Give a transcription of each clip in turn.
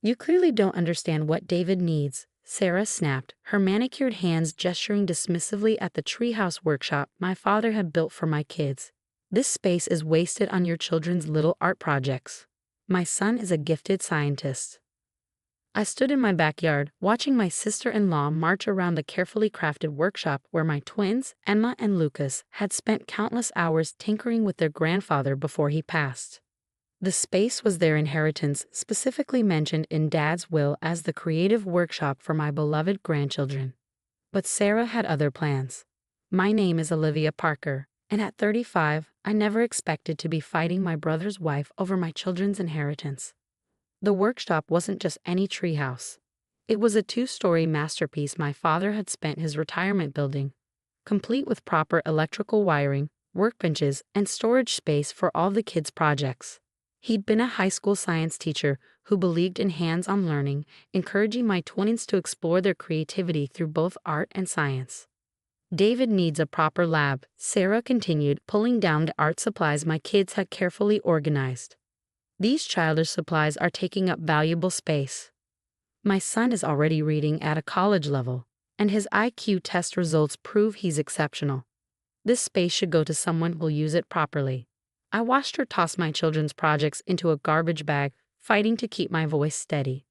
You clearly don't understand what David needs, Sarah snapped, her manicured hands gesturing dismissively at the treehouse workshop my father had built for my kids. This space is wasted on your children's little art projects. My son is a gifted scientist. I stood in my backyard, watching my sister-in-law march around the carefully crafted workshop where my twins, Emma and Lucas, had spent countless hours tinkering with their grandfather before he passed. The space was their inheritance, specifically mentioned in Dad's will as the creative workshop for my beloved grandchildren. But Sarah had other plans. My name is Olivia Parker, and at 35, I never expected to be fighting my brother's wife over my children's inheritance. The workshop wasn't just any treehouse. It was a 2-story masterpiece my father had spent his retirement building, complete with proper electrical wiring, workbenches, and storage space for all the kids' projects. He'd been a high school science teacher who believed in hands-on learning, encouraging my twins to explore their creativity through both art and science. David needs a proper lab, Sarah continued, pulling down the art supplies my kids had carefully organized. These childish supplies are taking up valuable space. My son is already reading at a college level, and his IQ test results prove he's exceptional. This space should go to someone who'll use it properly. I watched her toss my children's projects into a garbage bag, fighting to keep my voice steady.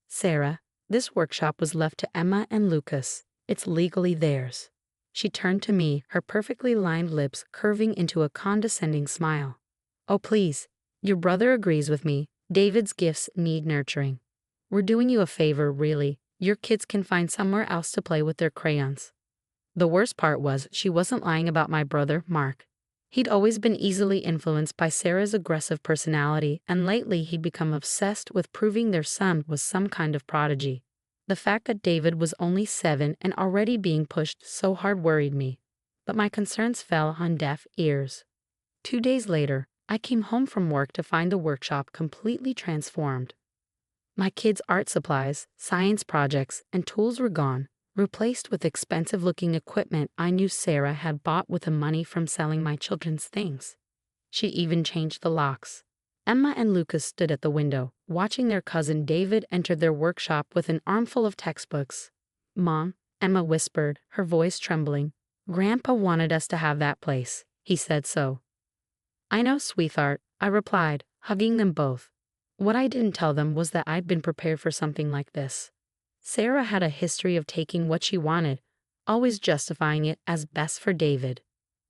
Sarah, this workshop was left to Emma and Lucas. It's legally theirs. She turned to me, her perfectly lined lips curving into a condescending smile. Oh please, your brother agrees with me. David's gifts need nurturing. We're doing you a favor, really. Your kids can find somewhere else to play with their crayons. The worst part was she wasn't lying about my brother, Mark. He'd always been easily influenced by Sarah's aggressive personality, and lately he'd become obsessed with proving their son was some kind of prodigy. The fact that David was only 7 and already being pushed so hard worried me, but my concerns fell on deaf ears. 2 days later, I came home from work to find the workshop completely transformed. My kids' art supplies, science projects, and tools were gone, replaced with expensive-looking equipment I knew Sarah had bought with the money from selling my children's things. She even changed the locks. Emma and Lucas stood at the window, watching their cousin David enter their workshop with an armful of textbooks. "Mom," Emma whispered, her voice trembling, "Grandpa wanted us to have that place. He said so." "I know, sweetheart," I replied, hugging them both. What I didn't tell them was that I'd been prepared for something like this. Sarah had a history of taking what she wanted, always justifying it as best for David.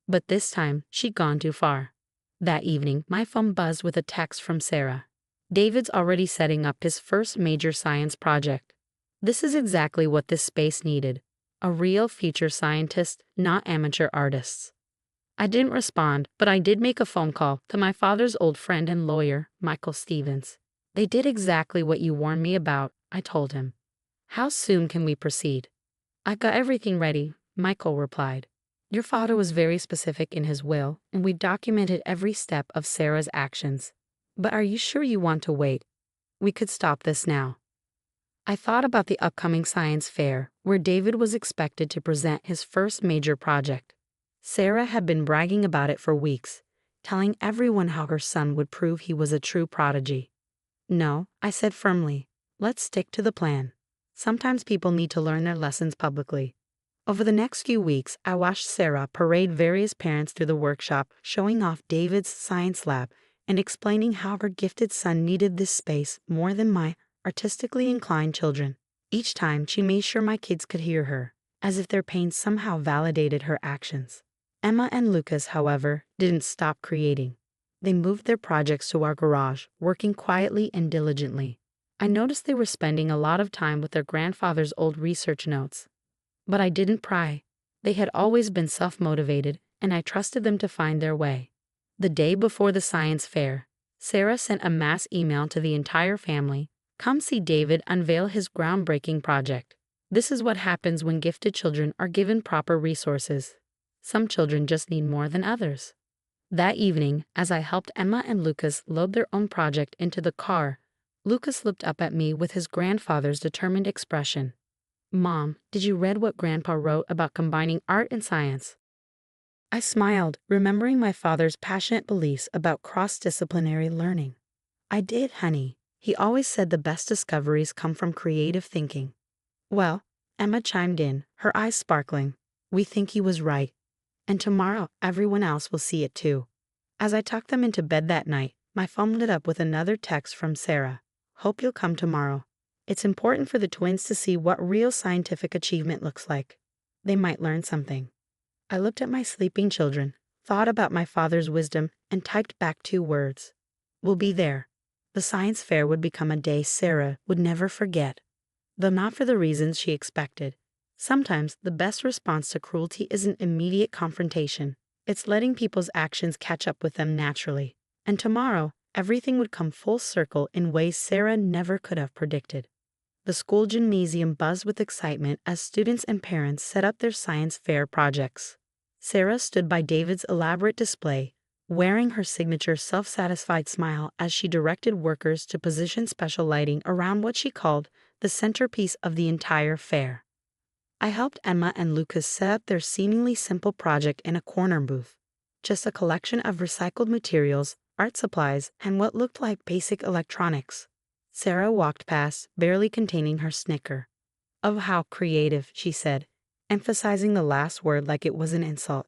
But this time, she'd gone too far. That evening, my phone buzzed with a text from Sarah. "David's already setting up his first major science project. This is exactly what this space needed. A real future scientist, not amateur artists." I didn't respond, but I did make a phone call to my father's old friend and lawyer, Michael Stevens. "They did exactly what you warned me about," I told him. "How soon can we proceed?" "I got everything ready," Michael replied. "Your father was very specific in his will, and we documented every step of Sarah's actions. But are you sure you want to wait? We could stop this now." I thought about the upcoming science fair, where David was expected to present his first major project. Sarah had been bragging about it for weeks, telling everyone how her son would prove he was a true prodigy. "No," I said firmly, "let's stick to the plan. Sometimes people need to learn their lessons publicly." Over the next few weeks, I watched Sarah parade various parents through the workshop, showing off David's science lab and explaining how her gifted son needed this space more than my artistically inclined children. Each time, she made sure my kids could hear her, as if their pain somehow validated her actions. Emma and Lucas, however, didn't stop creating. They moved their projects to our garage, working quietly and diligently. I noticed they were spending a lot of time with their grandfather's old research notes. But I didn't pry. They had always been self-motivated, and I trusted them to find their way. The day before the science fair, Sarah sent a mass email to the entire family. "Come see David unveil his groundbreaking project. This is what happens when gifted children are given proper resources. Some children just need more than others." That evening, as I helped Emma and Lucas load their own project into the car, Lucas looked up at me with his grandfather's determined expression. "Mom, did you read what Grandpa wrote about combining art and science?" I smiled, remembering my father's passionate beliefs about cross-disciplinary learning. "I did, honey. He always said the best discoveries come from creative thinking. Well, Emma chimed in, her eyes sparkling. We think he was right. And tomorrow, everyone else will see it too. As I tucked them into bed that night, my phone lit up with another text from Sarah. Hope you'll come tomorrow. It's important for the twins to see what real scientific achievement looks like. They might learn something. I looked at my sleeping children, thought about my father's wisdom, and typed back 2 words. We'll be there. The science fair would become a day Sarah would never forget, though not for the reasons she expected. Sometimes the best response to cruelty isn't immediate confrontation. It's letting people's actions catch up with them naturally. And tomorrow, everything would come full circle in ways Sarah never could have predicted. The school gymnasium buzzed with excitement as students and parents set up their science fair projects. Sarah stood by David's elaborate display, wearing her signature self-satisfied smile as she directed workers to position special lighting around what she called the centerpiece of the entire fair. I helped Emma and Lucas set up their seemingly simple project in a corner booth. Just a collection of recycled materials, art supplies, and what looked like basic electronics. Sarah walked past, barely containing her snicker. "Oh, how creative," she said, emphasizing the last word like it was an insult.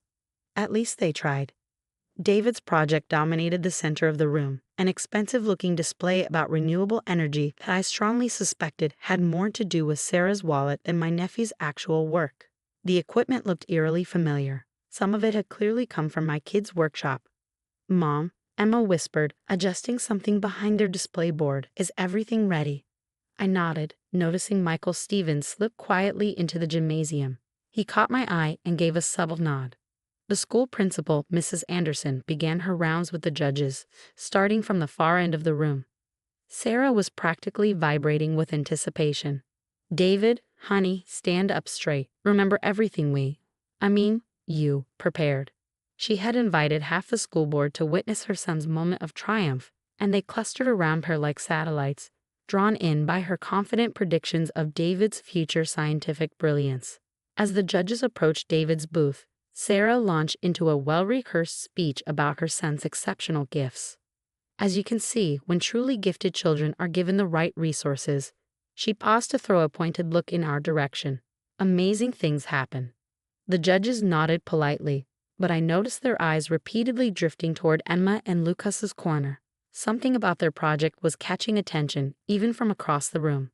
At least they tried. David's project dominated the center of the room, an expensive-looking display about renewable energy that I strongly suspected had more to do with Sarah's wallet than my nephew's actual work. The equipment looked eerily familiar. Some of it had clearly come from my kids' workshop. "Mom," Emma whispered, adjusting something behind their display board, "is everything ready?" I nodded, noticing Michael Stevens slip quietly into the gymnasium. He caught my eye and gave a subtle nod. The school principal, Mrs. Anderson, began her rounds with the judges, starting from the far end of the room. Sarah was practically vibrating with anticipation. "David, honey, stand up straight. Remember everything you prepared." She had invited half the school board to witness her son's moment of triumph, and they clustered around her like satellites, drawn in by her confident predictions of David's future scientific brilliance. As the judges approached David's booth, Sarah launched into a well-rehearsed speech about her son's exceptional gifts. As you can see, when truly gifted children are given the right resources, she paused to throw a pointed look in our direction. Amazing things happen. The judges nodded politely, but I noticed their eyes repeatedly drifting toward Emma and Lucas's corner. Something about their project was catching attention, even from across the room.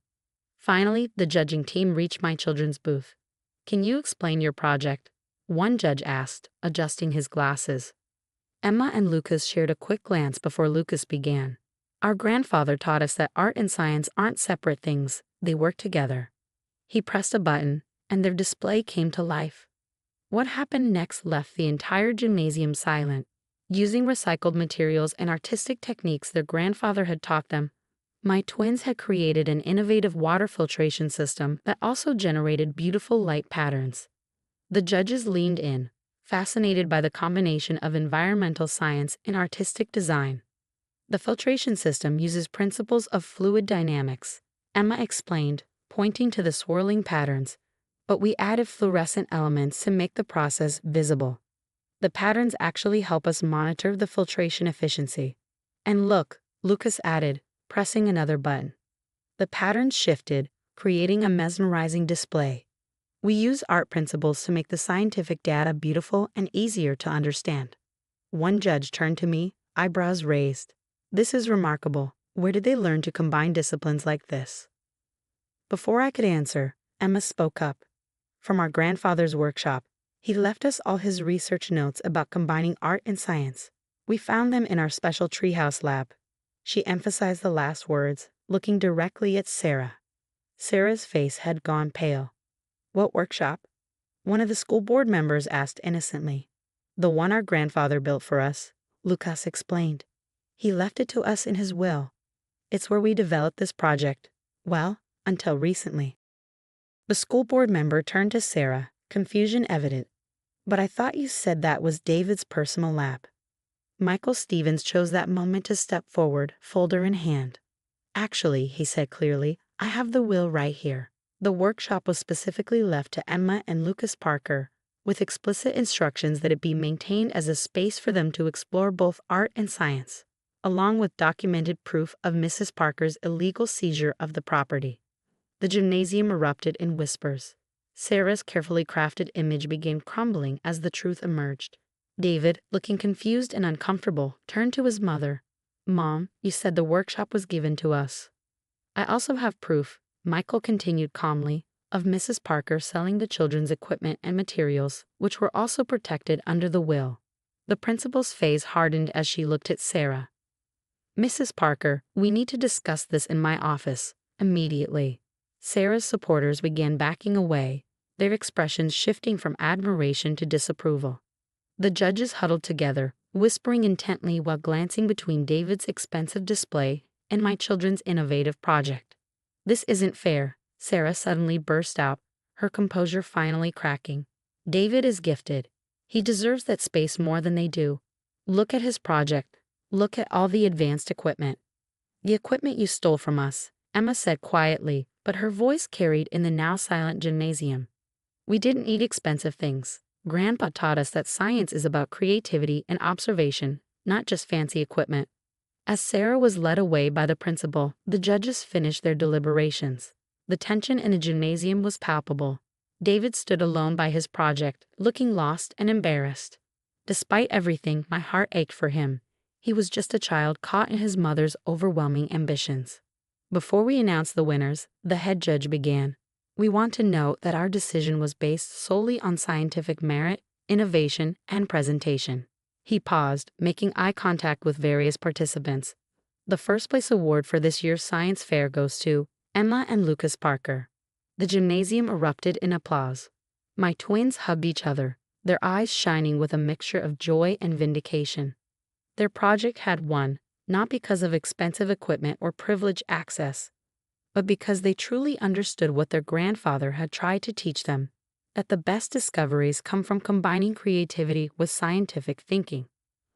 Finally, the judging team reached my children's booth. "Can you explain your project?" one judge asked, adjusting his glasses. Emma and Lucas shared a quick glance before Lucas began. "Our grandfather taught us that art and science aren't separate things, they work together." He pressed a button, and their display came to life. What happened next left the entire gymnasium silent. Using recycled materials and artistic techniques their grandfather had taught them, my twins had created an innovative water filtration system that also generated beautiful light patterns. The judges leaned in, fascinated by the combination of environmental science and artistic design. "The filtration system uses principles of fluid dynamics," Emma explained, pointing to the swirling patterns, "but we added fluorescent elements to make the process visible. The patterns actually help us monitor the filtration efficiency. And look," Lucas added, pressing another button. The patterns shifted, creating a mesmerizing display. We use art principles to make the scientific data beautiful and easier to understand. One judge turned to me, eyebrows raised. "This is remarkable. Where did they learn to combine disciplines like this?" Before I could answer, Emma spoke up. "From our grandfather's workshop. He left us all his research notes about combining art and science. We found them in our special Treehouse lab." She emphasized the last words, looking directly at Sarah. Sarah's face had gone pale. "What workshop?" one of the school board members asked innocently. "The one our grandfather built for us," Lucas explained. "He left it to us in his will. It's where we developed this project. Well, until recently." The school board member turned to Sarah, confusion evident. "But I thought you said that was David's personal lab." Michael Stevens chose that moment to step forward, folder in hand. "Actually," he said clearly, "I have the will right here. The workshop was specifically left to Emma and Lucas Parker, with explicit instructions that it be maintained as a space for them to explore both art and science. along with documented proof of Mrs. Parker's illegal seizure of the property. The gymnasium erupted in whispers. Sarah's carefully crafted image began crumbling as the truth emerged. David, looking confused and uncomfortable, turned to his mother. "Mom, you said the workshop was given to us." "I also have proof," Michael continued calmly, "of Mrs. Parker selling the children's equipment and materials, which were also protected under the will." The principal's face hardened as she looked at Sarah. "Mrs. Parker, we need to discuss this in my office, immediately." Sarah's supporters began backing away, their expressions shifting from admiration to disapproval. The judges huddled together, whispering intently while glancing between David's expensive display and my children's innovative project. "This isn't fair," Sarah suddenly burst out, her composure finally cracking. "David is gifted. He deserves that space more than they do. Look at his project. Look at all the advanced equipment." "The equipment you stole from us," Emma said quietly, but her voice carried in the now silent gymnasium. "We didn't need expensive things. Grandpa taught us that science is about creativity and observation, not just fancy equipment." As Sarah was led away by the principal, the judges finished their deliberations. The tension in the gymnasium was palpable. David stood alone by his project, looking lost and embarrassed. Despite everything, my heart ached for him. He was just a child caught in his mother's overwhelming ambitions. Before we announced the winners, the head judge began. "We want to note that our decision was based solely on scientific merit, innovation, and presentation." He paused, making eye contact with various participants. "The first place award for this year's science fair goes to Emma and Lucas Parker." The gymnasium erupted in applause. My twins hugged each other, their eyes shining with a mixture of joy and vindication. Their project had won, not because of expensive equipment or privileged access, but because they truly understood what their grandfather had tried to teach them, that the best discoveries come from combining creativity with scientific thinking.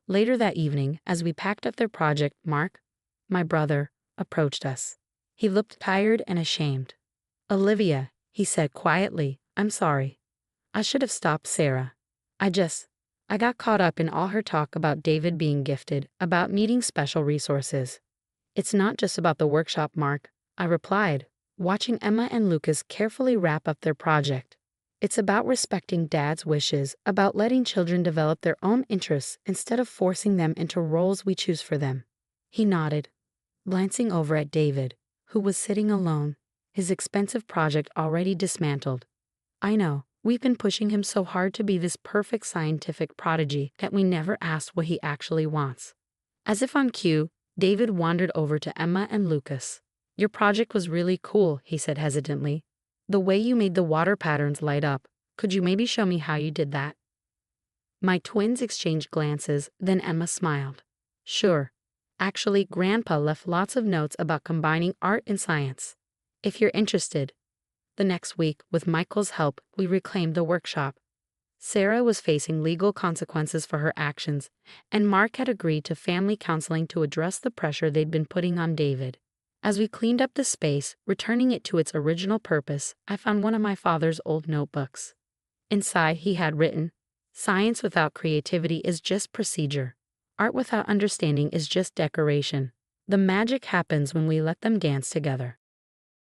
Later that evening, as we packed up their project, Mark, my brother, approached us. He looked tired and ashamed. "Olivia," he said quietly, "I'm sorry. I should have stopped Sarah. I got caught up in all her talk about David being gifted, about needing special resources." "It's not just about the workshop, Mark," I replied, watching Emma and Lucas carefully wrap up their project. "It's about respecting Dad's wishes, about letting children develop their own interests instead of forcing them into roles we choose for them." He nodded, glancing over at David, who was sitting alone, his expensive project already dismantled. "I know. We've been pushing him so hard to be this perfect scientific prodigy that we never asked what he actually wants." As if on cue, David wandered over to Emma and Lucas. "Your project was really cool," he said hesitantly. "The way you made the water patterns light up. Could you maybe show me how you did that?" My twins exchanged glances, then Emma smiled. "Sure. Actually, Grandpa left lots of notes about combining art and science. If you're interested." The next week, with Michael's help, we reclaimed the workshop. Sarah was facing legal consequences for her actions, and Mark had agreed to family counseling to address the pressure they'd been putting on David. As we cleaned up the space, returning it to its original purpose, I found one of my father's old notebooks. Inside, he had written, "Science without creativity is just procedure. Art without understanding is just decoration. The magic happens when we let them dance together."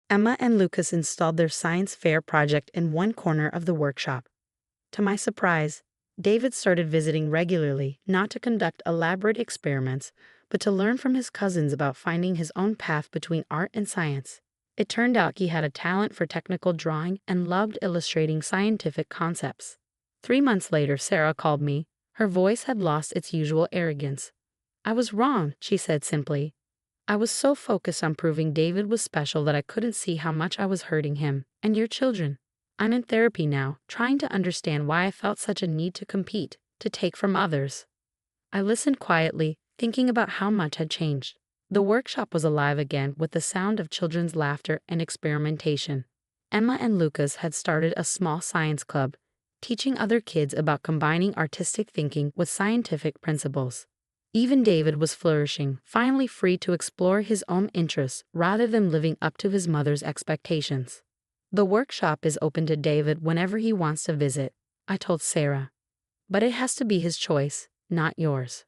Emma and Lucas installed their science fair project in one corner of the workshop. To my surprise, David started visiting regularly, not to conduct elaborate experiments, but to learn from his cousins about finding his own path between art and science. It turned out he had a talent for technical drawing and loved illustrating scientific concepts. 3 months later, Sarah called me. Her voice had lost its usual arrogance. "I was wrong," she said simply. "I was so focused on proving David was special that I couldn't see how much I was hurting him and your children. I'm in therapy now, trying to understand why I felt such a need to compete, to take from others." I listened quietly, thinking about how much had changed. The workshop was alive again with the sound of children's laughter and experimentation. Emma and Lucas had started a small science club, teaching other kids about combining artistic thinking with scientific principles. Even David was flourishing, finally free to explore his own interests rather than living up to his mother's expectations. "The workshop is open to David whenever he wants to visit," I told Sarah. "But it has to be his choice, not yours."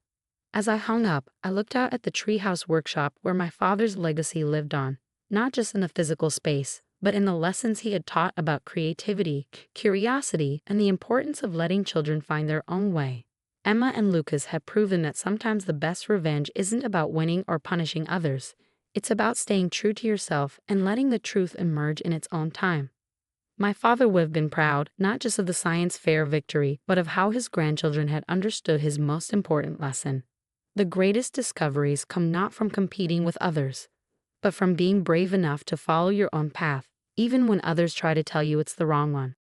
As I hung up, I looked out at the Treehouse workshop where my father's legacy lived on, not just in the physical space, but in the lessons he had taught about creativity, curiosity, and the importance of letting children find their own way. Emma and Lucas had proven that sometimes the best revenge isn't about winning or punishing others. It's about staying true to yourself and letting the truth emerge in its own time. My father would have been proud, not just of the science fair victory, but of how his grandchildren had understood his most important lesson. The greatest discoveries come not from competing with others, but from being brave enough to follow your own path, even when others try to tell you it's the wrong one.